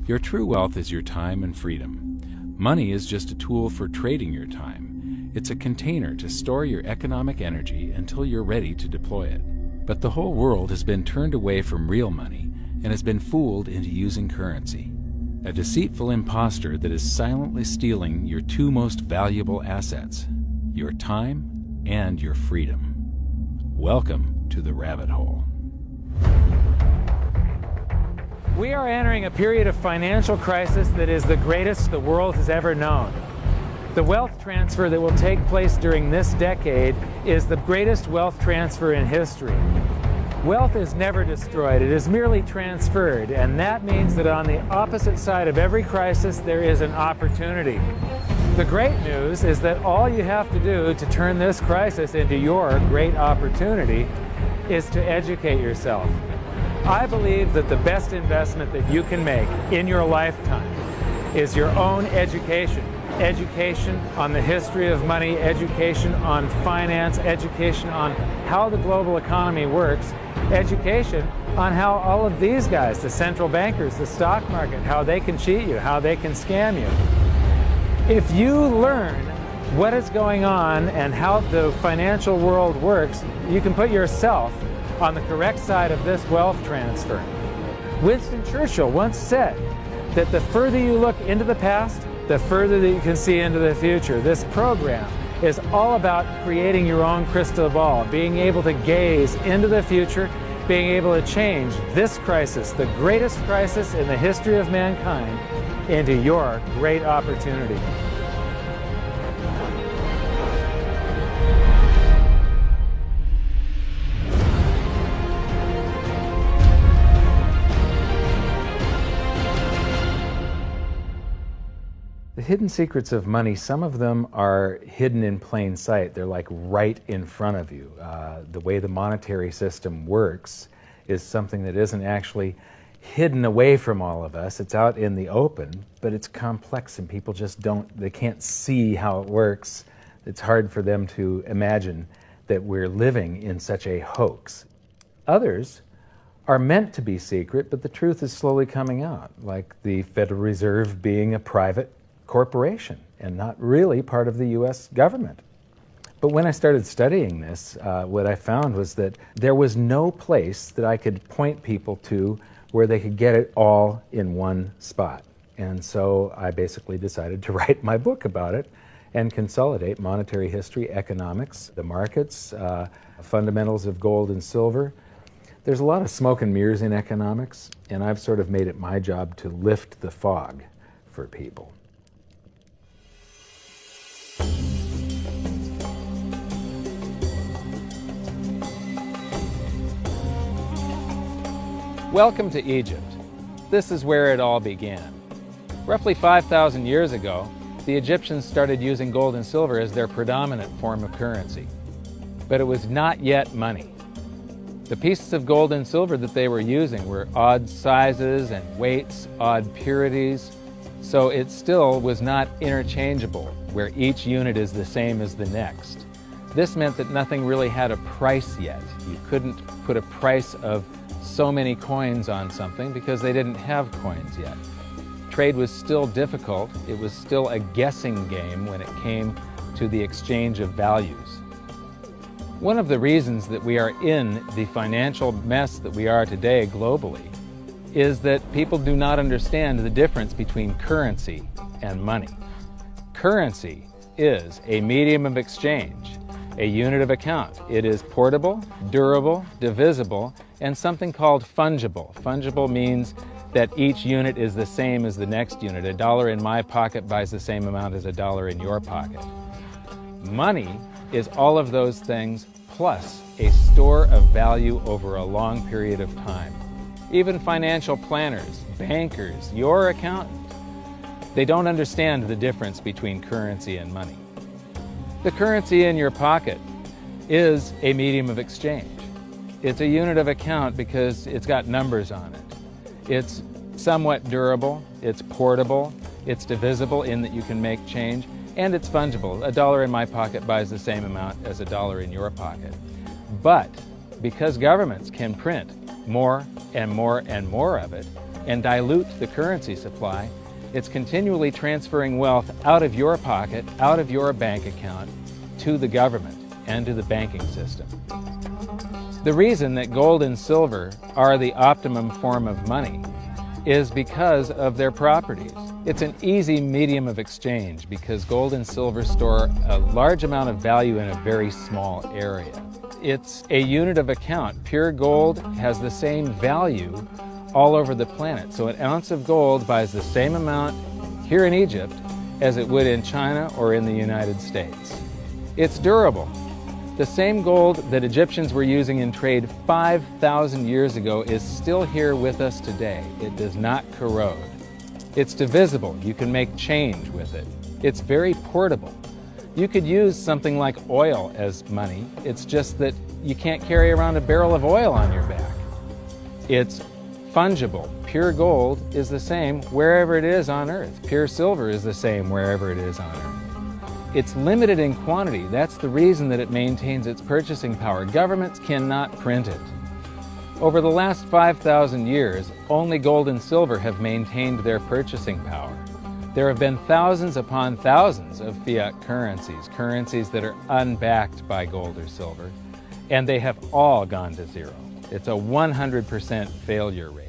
Your true wealth is your time and freedom. Money is just a tool for trading your time. It's a container to store your economic energy until you're ready to deploy it. But the whole world has been turned away from real money and has been fooled into using currency. A deceitful impostor that is silently stealing your two most valuable assets, your time and your freedom. Welcome to the rabbit hole. We are entering a period of financial crisis that is the greatest the world has ever known. The wealth transfer that will take place during this decade is the greatest wealth transfer in history. Wealth is never destroyed, it is merely transferred, and that means that on the opposite side of every crisis there is an opportunity. The great news is that all you have to do to turn this crisis into your great opportunity is to educate yourself. I believe that the best investment that you can make in your lifetime is your own education. Education on the history of money, education on finance, education on how the global economy works, education on how all of these guys, the central bankers, the stock market, how they can cheat you, how they can scam you. If you learn what is going on and how the financial world works, you can put yourself on the correct side of this wealth transfer. Winston Churchill once said that the further you look into the past, the further that you can see into the future. This program is all about creating your own crystal ball, being able to gaze into the future, being able to change this crisis, the greatest crisis in the history of mankind, into your great opportunity. The hidden secrets of money, some of them are hidden in plain sight. They're like right in front of you. The way the monetary system works is something that isn't actually hidden away from all of us. It's out in the open, but it's complex and people just they can't see how it works. It's hard for them to imagine that we're living in such a hoax. Others are meant to be secret, but the truth is slowly coming out, like the Federal Reserve being a private corporation and not really part of the U.S. government. But when I started studying this, what I found was that there was no place that I could point people to where they could get it all in one spot. And so I basically decided to write my book about it and consolidate monetary history, economics, the markets, fundamentals of gold and silver. There's a lot of smoke and mirrors in economics, and I've sort of made it my job to lift the fog for people. Welcome to Egypt. This is where it all began. Roughly 5,000 years ago, the Egyptians started using gold and silver as their predominant form of currency. But it was not yet money. The pieces of gold and silver that they were using were odd sizes and weights, odd purities, so it still was not interchangeable, where each unit is the same as the next. This meant that nothing really had a price yet. You couldn't put a price of so many coins on something because they didn't have coins yet. Trade was still difficult. It was still a guessing game when it came to the exchange of values. One of the reasons that we are in the financial mess that we are today globally is that people do not understand the difference between currency and money. Currency is a medium of exchange, a unit of account. It is portable, durable, divisible, and something called fungible. Fungible means that each unit is the same as the next unit. A dollar in my pocket buys the same amount as a dollar in your pocket. Money is all of those things plus a store of value over a long period of time. Even financial planners, bankers, your accountant, they don't understand the difference between currency and money. The currency in your pocket is a medium of exchange. It's a unit of account because it's got numbers on it. It's somewhat durable, it's portable, it's divisible in that you can make change, and it's fungible. A dollar in my pocket buys the same amount as a dollar in your pocket. But because governments can print more and more and more of it and dilute the currency supply, it's continually transferring wealth out of your pocket, out of your bank account, to the government and to the banking system. The reason that gold and silver are the optimum form of money is because of their properties. It's an easy medium of exchange because gold and silver store a large amount of value in a very small area. It's a unit of account. Pure gold has the same value all over the planet. So an ounce of gold buys the same amount here in Egypt as it would in China or in the United States. It's durable. The same gold that Egyptians were using in trade 5,000 years ago is still here with us today. It does not corrode. It's divisible. You can make change with it. It's very portable. You could use something like oil as money. It's just that you can't carry around a barrel of oil on your back. It's fungible. Pure gold is the same wherever it is on Earth. Pure silver is the same wherever it is on Earth. It's limited in quantity. That's the reason that it maintains its purchasing power. Governments cannot print it. Over the last 5,000 years, only gold and silver have maintained their purchasing power. There have been thousands upon thousands of fiat currencies, currencies that are unbacked by gold or silver, and they have all gone to zero. It's a 100% failure rate.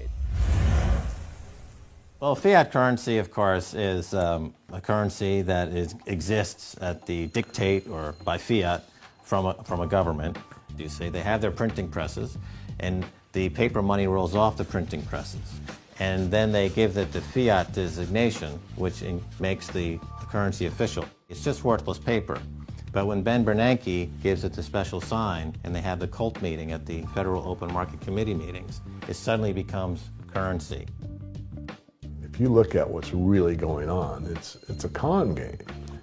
Well, fiat currency, of course, is a currency that exists at the dictate or by fiat from a government. You say they have their printing presses, and the paper money rolls off the printing presses. And then they give it the fiat designation, which makes the currency official. It's just worthless paper. But when Ben Bernanke gives it the special sign, and they have the cult meeting at the Federal Open Market Committee meetings, it suddenly becomes currency. If you look at what's really going on, it's a con game.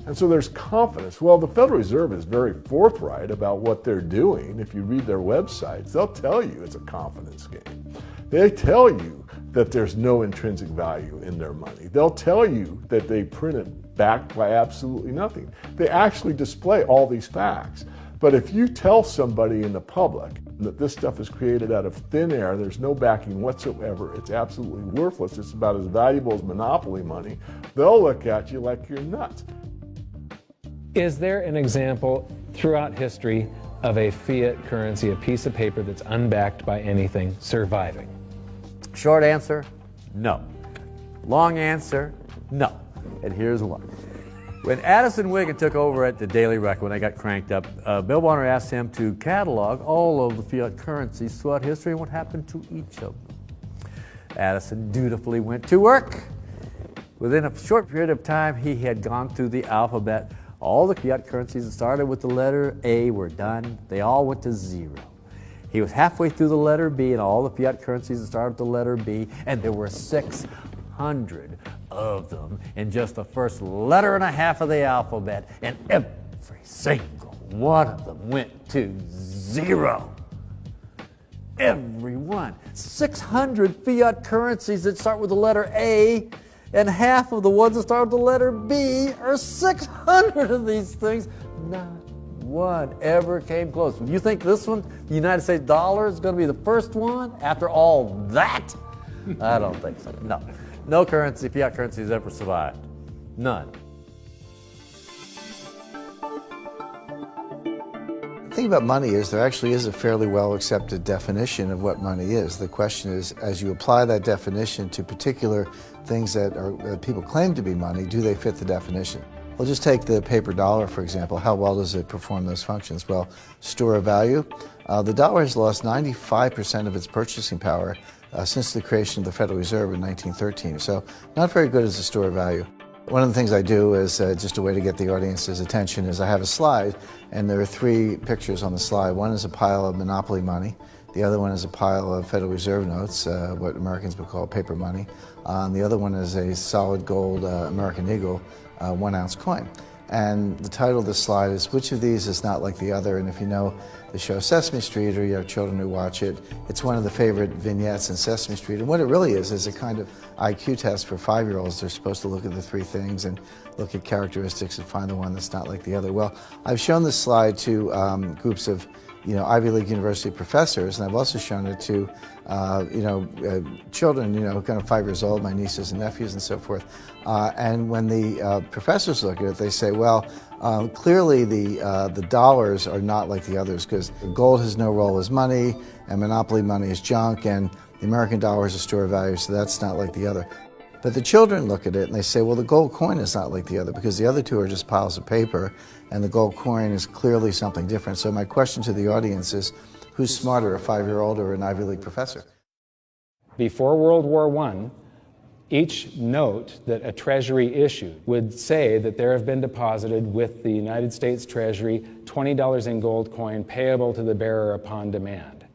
And so there's confidence. Well, the Federal Reserve is very forthright about what they're doing. If you read their websites, they'll tell you it's a confidence game. They tell you that there's no intrinsic value in their money. They'll tell you that they print it backed by absolutely nothing. They actually display all these facts. But if you tell somebody in the public that this stuff is created out of thin air, there's no backing whatsoever, it's absolutely worthless, it's about as valuable as monopoly money, they'll look at you like you're nuts. Is there an example throughout history of a fiat currency, a piece of paper that's unbacked by anything, surviving? Short answer, no. Long answer, no. And here's why. When Addison Wiggin took over at the Daily Record, when they got cranked up, Bill Warner asked him to catalog all of the fiat currencies throughout history and what happened to each of them. Addison dutifully went to work. Within a short period of time, he had gone through the alphabet. All the fiat currencies that started with the letter A were done. They all went to zero. He was halfway through the letter B, and all the fiat currencies that started with the letter B, and there were 600 of them in just the first letter and a half of the alphabet, and every single one of them went to zero. Every one. 600 fiat currencies that start with the letter A, and half of the ones that start with the letter B are 600 of these things. Not one ever came close. You think this one, the United States dollar, is going to be the first one after all that? I don't think so. No. No currency, fiat currency has ever survived. None. The thing about money is there actually is a fairly well accepted definition of what money is. The question is, as you apply that definition to particular things that people claim to be money, do they fit the definition? We'll just take the paper dollar, for example. How well does it perform those functions? Well, store of value. The dollar has lost 95% of its purchasing power since the creation of the Federal Reserve in 1913. So not very good as a store of value. One of the things I do is just a way to get the audience's attention is I have a slide, and there are 3 pictures on the slide. One is a pile of monopoly money. The other one is a pile of Federal Reserve notes, what Americans would call paper money. The other one is a solid gold American Eagle 1-ounce coin. And the title of the slide is, which of these is not like the other? And if you know the show Sesame Street, or you have children who watch it, it's one of the favorite vignettes in Sesame Street. And what it really is a kind of IQ test for 5-year-olds. They're supposed to look at the 3 things and look at characteristics and find the one that's not like the other. Well, I've shown this slide to groups of Ivy League University professors, and I've also shown it to, children, kind of 5 years old, my nieces and nephews and so forth. And when the professors look at it, they say, well, clearly the dollars are not like the others because gold has no role as money, and monopoly money is junk, and the American dollar is a store of value, so that's not like the other. But the children look at it and they say, well, the gold coin is not like the other because the other two are just piles of paper, and the gold coin is clearly something different. So my question to the audience is, who's smarter, a 5-year-old or an Ivy League professor? Before World War I, each note that a treasury issued would say that there have been deposited with the United States Treasury $20 in gold coin payable to the bearer upon demand.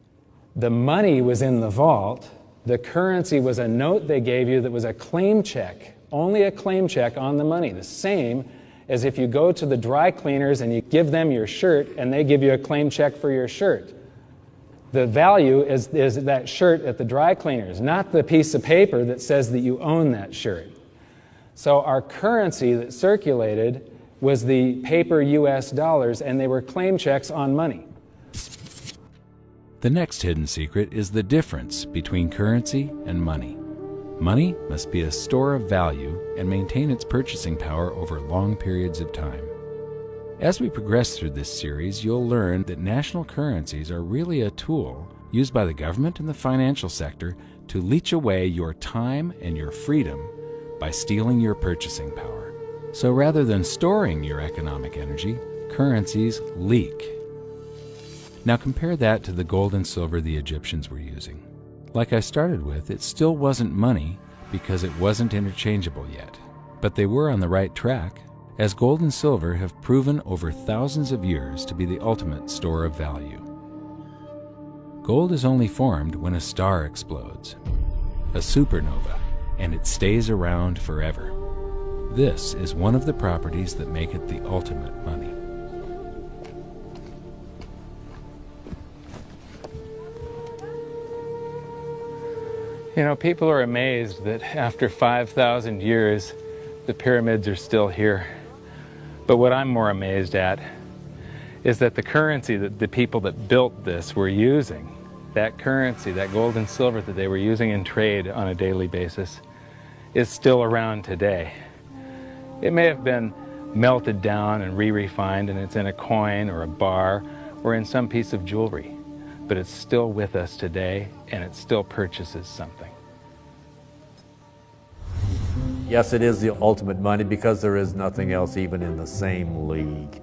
The money was in the vault. The currency was a note they gave you that was a claim check, only a claim check on the money, the same as if you go to the dry cleaners and you give them your shirt and they give you a claim check for your shirt. The value is that shirt at the dry cleaners, not the piece of paper that says that you own that shirt. So our currency that circulated was the paper US dollars, and they were claim checks on money. The next hidden secret is the difference between currency and money. Money must be a store of value and maintain its purchasing power over long periods of time. As we progress through this series, you'll learn that national currencies are really a tool used by the government and the financial sector to leech away your time and your freedom by stealing your purchasing power. So rather than storing your economic energy, currencies leak. Now compare that to the gold and silver the Egyptians were using. Like I started with, it still wasn't money because it wasn't interchangeable yet. But they were on the right track, as gold and silver have proven over thousands of years to be the ultimate store of value. Gold is only formed when a star explodes, a supernova, and it stays around forever. This is one of the properties that make it the ultimate money. People are amazed that after 5,000 years, the pyramids are still here. But what I'm more amazed at is that the currency that the people that built this were using, that currency, that gold and silver that they were using in trade on a daily basis, is still around today. It may have been melted down and re-refined, and it's in a coin or a bar or in some piece of jewelry, but it's still with us today, and it still purchases something. Yes, it is the ultimate money because there is nothing else even in the same league.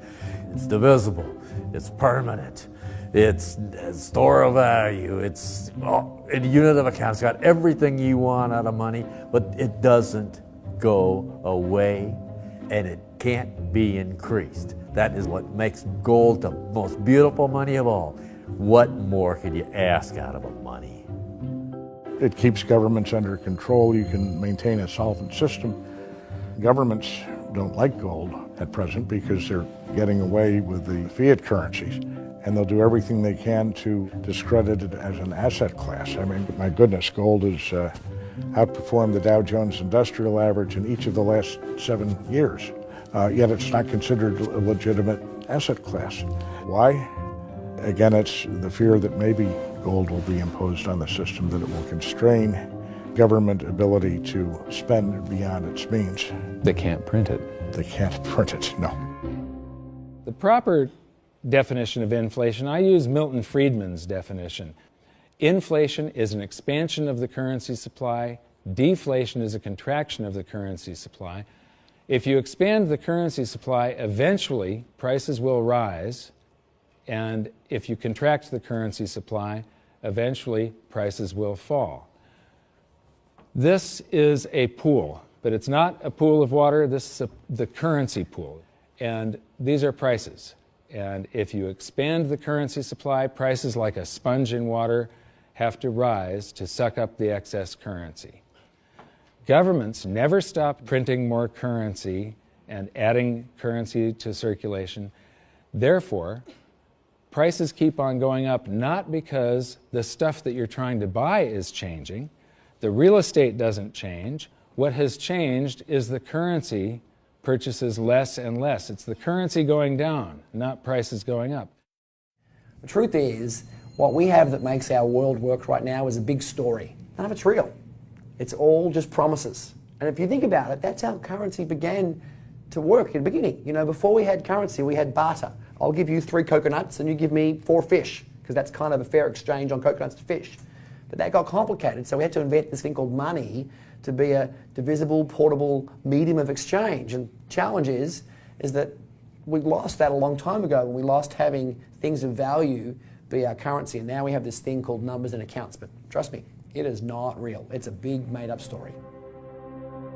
It's divisible, it's permanent, it's a store of value, it's a unit of account. It's got everything you want out of money, but it doesn't go away, and it can't be increased. That is what makes gold the most beautiful money of all. What more could you ask out of a money? It keeps governments under control. You can maintain a solvent system. Governments don't like gold at present because they're getting away with the fiat currencies, and they'll do everything they can to discredit it as an asset class. I mean, my goodness, gold has outperformed the Dow Jones Industrial Average in each of the last 7 years, yet it's not considered a legitimate asset class. Why? Again, it's the fear that maybe gold will be imposed on the system, that it will constrain government ability to spend beyond its means. They can't print it. They can't print it, no. The proper definition of inflation, I use Milton Friedman's definition. Inflation is an expansion of the currency supply. Deflation is a contraction of the currency supply. If you expand the currency supply, eventually prices will rise. And if you contract the currency supply, eventually prices will fall. This is a pool, but it's not a pool of water. This is the currency pool. And these are prices. And if you expand the currency supply, prices like a sponge in water have to rise to suck up the excess currency. Governments never stop printing more currency and adding currency to circulation. Therefore, prices keep on going up, not because the stuff that you're trying to buy is changing. The real estate doesn't change. What has changed is the currency purchases less and less. It's the currency going down, not prices going up. The truth is, what we have that makes our world work right now is a big story. None of it's real. It's all just promises. And if you think about it, that's how currency began to work in the beginning. You know, before we had currency, we had barter. I'll give you 3 coconuts and you give me 4 fish, because that's kind of a fair exchange on coconuts to fish. But that got complicated, so we had to invent this thing called money to be a divisible, portable medium of exchange. And the challenge is that we lost that a long time ago when we lost having things of value be our currency. And now we have this thing called numbers and accounts. But trust me, it is not real. It's a big made-up story.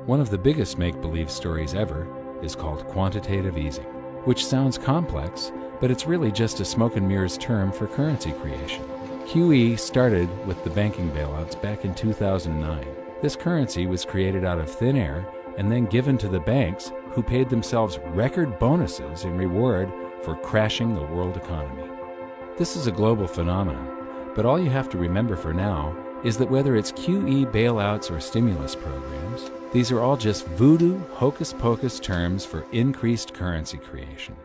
One of the biggest make-believe stories ever is called quantitative easing, which sounds complex, but it's really just a smoke and mirrors term for currency creation. QE started with the banking bailouts back in 2009. This currency was created out of thin air and then given to the banks, who paid themselves record bonuses in reward for crashing the world economy. This is a global phenomenon, but all you have to remember for now is that whether it's QE bailouts or stimulus programs, these are all just voodoo, hocus-pocus terms for increased currency creation.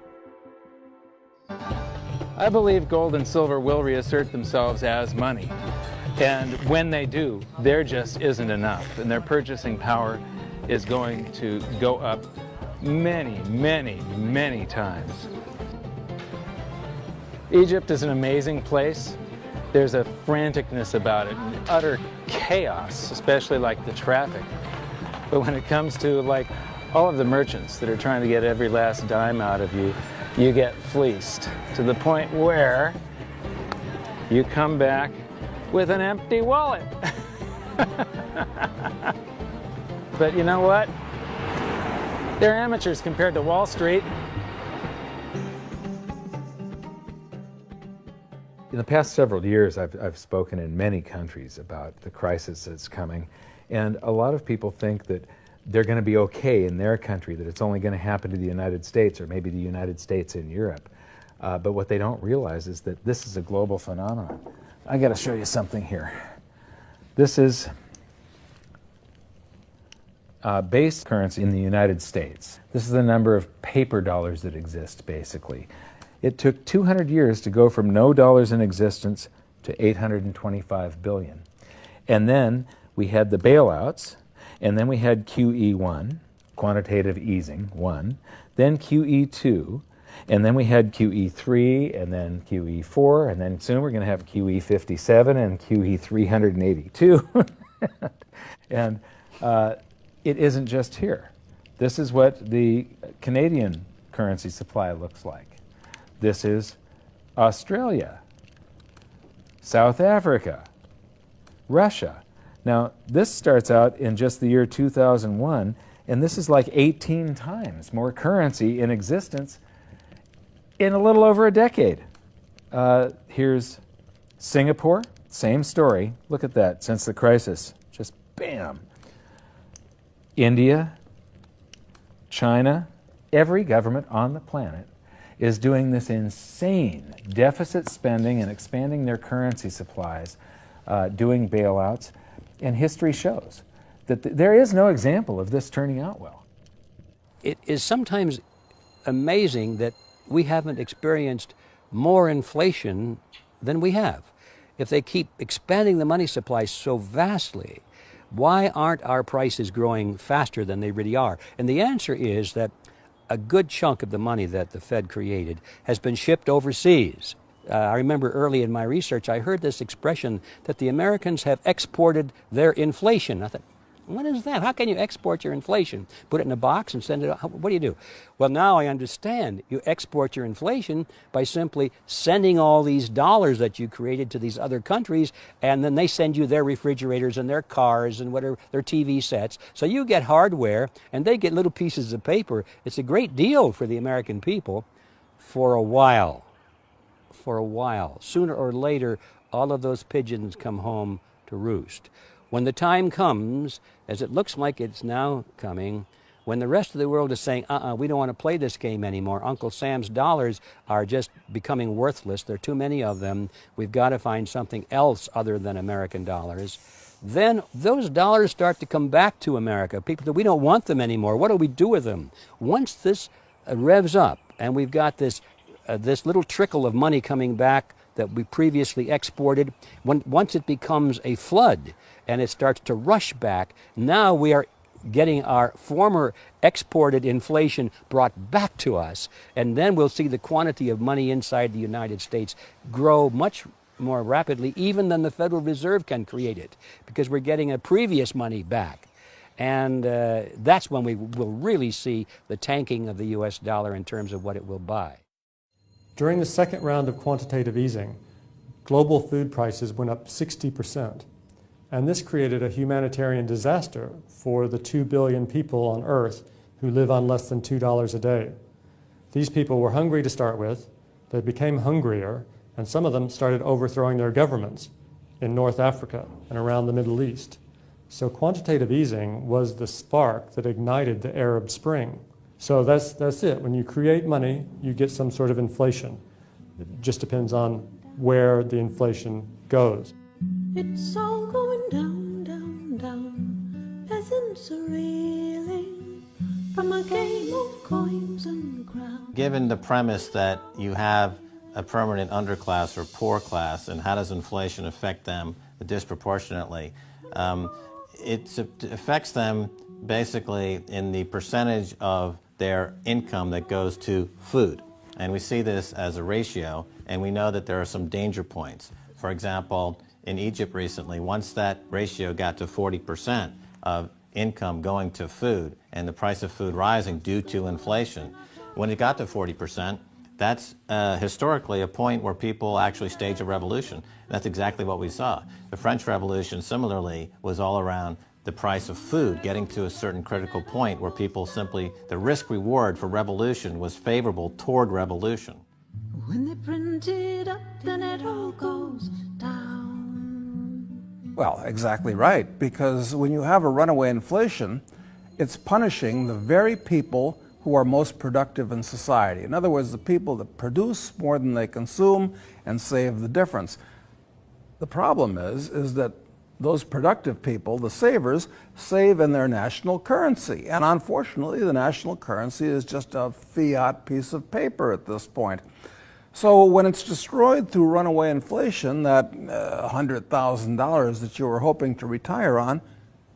I believe gold and silver will reassert themselves as money. And when they do, there just isn't enough. And their purchasing power is going to go up many, many, many times. Egypt is an amazing place. There's a franticness about it, utter chaos, especially like the traffic. But when it comes to like all of the merchants that are trying to get every last dime out of you, you get fleeced to the point where you come back with an empty wallet. But you know what? They're amateurs compared to Wall Street. In the past several years, I've spoken in many countries about the crisis that's coming, and a lot of people think that they're going to be okay in their country, that it's only going to happen to the United States or maybe the United States in Europe. But what they don't realize is that this is a global phenomenon. I got to show you something here. This is base currency in the United States. This is the number of paper dollars that exist, basically. It took 200 years to go from no dollars in existence to 825 billion. And then we had the bailouts, and then we had QE1, quantitative easing 1, then QE2, and then we had QE3, and then QE4, and then soon we're going to have QE57 and QE382. And it isn't just here. This is what the Canadian currency supply looks like. This is Australia, South Africa, Russia. Now, this starts out in just the year 2001, and this is like 18 times more currency in existence in a little over a decade. Here's Singapore, same story. Look at that, since the crisis, just bam. India, China, every government on the planet is doing this insane deficit spending and expanding their currency supplies, doing bailouts, and history shows that there is no example of this turning out well. It is sometimes amazing that we haven't experienced more inflation than we have. If they keep expanding the money supply so vastly, why aren't our prices growing faster than they really are? And the answer is that a good chunk of the money that the Fed created has been shipped overseas. I remember early in my research, I heard this expression that the Americans have exported their inflation. I thought, what is that? How can you export your inflation? Put it in a box and send it out? What do you do? Well, now I understand. You export your inflation by simply sending all these dollars that you created to these other countries, and then they send you their refrigerators and their cars and whatever, their TV sets. So you get hardware, and they get little pieces of paper. It's a great deal for the American people for a while. For a while. Sooner or later, all of those pigeons come home to roost. When the time comes, as it looks like it's now coming, when the rest of the world is saying, we don't want to play this game anymore, Uncle Sam's dollars are just becoming worthless, there are too many of them, we've got to find something else other than American dollars, then those dollars start to come back to America. People say, we don't want them anymore, what do we do with them? Once this revs up, and we've got this little trickle of money coming back that we previously exported, once it becomes a flood and it starts to rush back, now we are getting our former exported inflation brought back to us, and then we'll see the quantity of money inside the United States grow much more rapidly even than the Federal Reserve can create it, because we're getting a previous money back. And that's when we will really see the tanking of the US dollar in terms of what it will buy. During the second round of quantitative easing, global food prices went up 60%. And this created a humanitarian disaster for the 2 billion people on Earth who live on less than $2 a day. These people were hungry to start with, they became hungrier, and some of them started overthrowing their governments in North Africa and around the Middle East. So quantitative easing was the spark that ignited the Arab Spring. So that's it. When you create money, you get some sort of inflation. It just depends on where the inflation goes. It's all going down, down, down. Peasants are reeling from a game of coins and crowns. Given the premise that you have a permanent underclass or poor class, and how does inflation affect them disproportionately, it affects them basically in the percentage of their income that goes to food. And we see this as a ratio, and we know that there are some danger points. For example, in Egypt recently, once that ratio got to 40% of income going to food and the price of food rising due to inflation, when it got to 40%, that's historically a point where people actually stage a revolution. And that's exactly what we saw. The French Revolution, similarly, was all around the price of food getting to a certain critical point where people simply, the risk-reward for revolution was favorable toward revolution. When they print it up, then it all goes down. Well, exactly right, because when you have a runaway inflation, it's punishing the very people who are most productive in society. In other words, the people that produce more than they consume and save the difference. The problem is that those productive people, the savers, save in their national currency. And unfortunately, the national currency is just a fiat piece of paper at this point. So when it's destroyed through runaway inflation, that $100,000 that you were hoping to retire on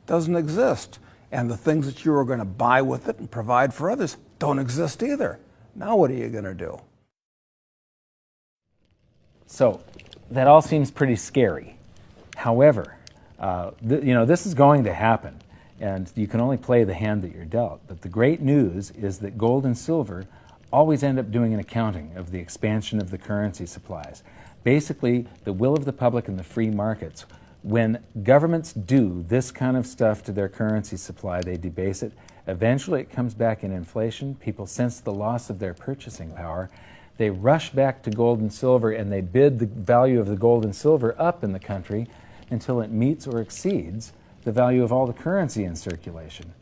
doesn't exist. And the things that you were going to buy with it and provide for others don't exist either. Now what are you going to do? So that all seems pretty scary. However, this is going to happen, and you can only play the hand that you're dealt. But the great news is that gold and silver always end up doing an accounting of the expansion of the currency supplies. Basically, the will of the public and the free markets. When governments do this kind of stuff to their currency supply, they debase it. Eventually it comes back in inflation. People sense the loss of their purchasing power. They rush back to gold and silver, and they bid the value of the gold and silver up in the country until it meets or exceeds the value of all the currency in circulation.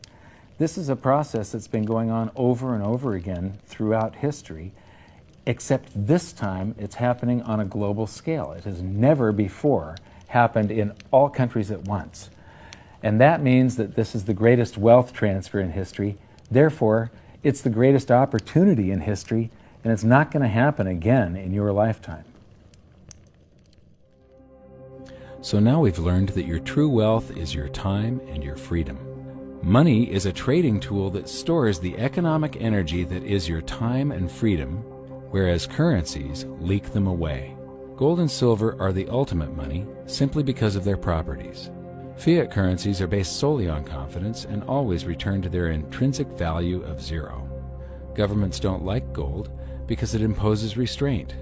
This is a process that's been going on over and over again throughout history, except this time it's happening on a global scale. It has never before happened in all countries at once. And that means that this is the greatest wealth transfer in history. Therefore, it's the greatest opportunity in history, and it's not going to happen again in your lifetime. So now we've learned that your true wealth is your time and your freedom. Money is a trading tool that stores the economic energy that is your time and freedom, whereas currencies leak them away. Gold and silver are the ultimate money simply because of their properties. Fiat currencies are based solely on confidence and always return to their intrinsic value of zero. Governments don't like gold because it imposes restraint.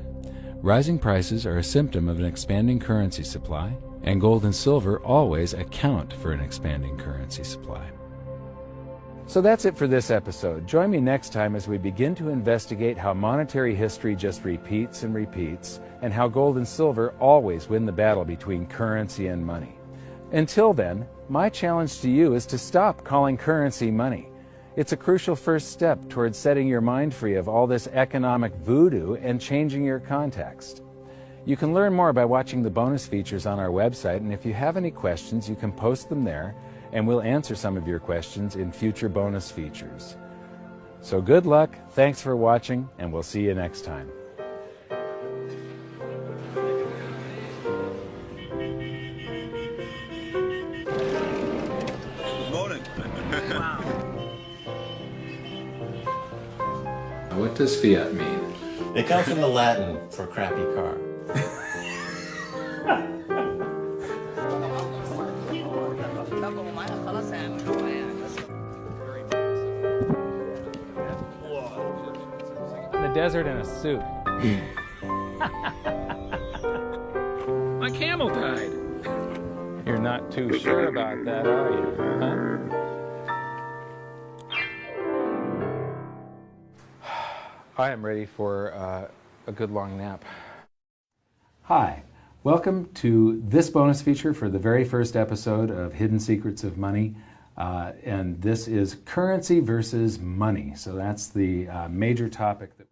Rising prices are a symptom of an expanding currency supply, and gold and silver always account for an expanding currency supply. So that's it for this episode. Join me next time as we begin to investigate how monetary history just repeats and repeats, and how gold and silver always win the battle between currency and money. Until then, my challenge to you is to stop calling currency money. It's a crucial first step towards setting your mind free of all this economic voodoo and changing your context. You can learn more by watching the bonus features on our website, and if you have any questions, you can post them there, and we'll answer some of your questions in future bonus features. So good luck, thanks for watching, and we'll see you next time. does fiat mean? It comes from the Latin for crappy car. In the desert in a suit. My camel died. You're not too sure about that, are you? Huh? I am ready for a good long nap. Hi, welcome to this bonus feature for the very first episode of Hidden Secrets of Money. And this is currency versus money. So that's the major topic that